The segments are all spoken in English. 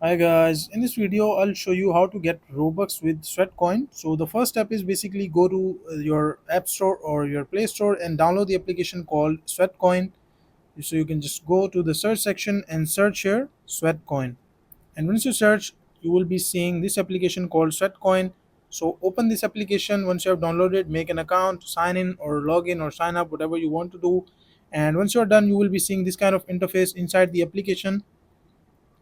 Hi guys, in this video I'll show you how to get Robux with Sweatcoin. So the first step is basically go to your App Store or your Play Store and download the application called Sweatcoin. So you can just go to the search section and search here Sweatcoin. And once you search, you will be seeing this application called Sweatcoin. So open this application once you have downloaded, make an account, sign in or log in or sign up, whatever you want to do. And once you're done, you will be seeing this kind of interface inside the application.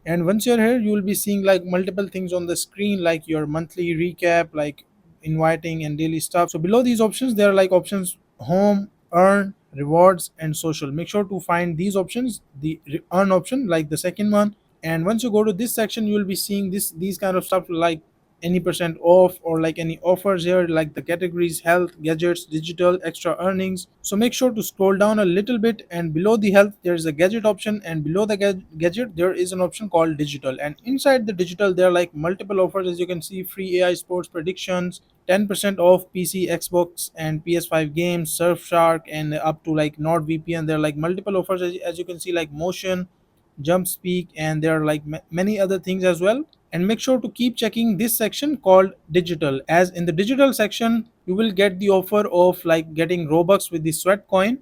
And once you're here, you will be seeing like multiple things on the screen, like your monthly recap, like inviting and daily stuff. So below these options, there are like options home, earn, rewards, and social. Make sure to find these options, the earn option, like the second one. And once you go to this section, you will be seeing these kind of stuff like any percent off or like any offers here, like the categories health, gadgets, digital, extra earnings. So make sure to scroll down a little bit, and below the health there is a gadget option, and below the gadget there is an option called digital. And inside the digital there are like multiple offers, as you can see: free AI sports predictions, 10% off PC, Xbox, and PS5 games, Surfshark, and up to like NordVPN. There are like multiple offers, as you can see, like motion, jump speak, and there are like many other things as well. And make sure to keep checking this section called digital, as in the digital section you will get the offer of like getting Robux with the sweat coin.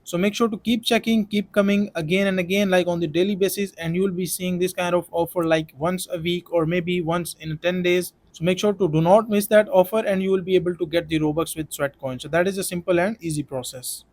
So make sure to keep checking, keep coming again and again, like on the daily basis, and you will be seeing this kind of offer like once a week or maybe once in 10 days. So make sure to do not miss that offer, and you will be able to get the Robux with sweat coin. So that is a simple and easy process.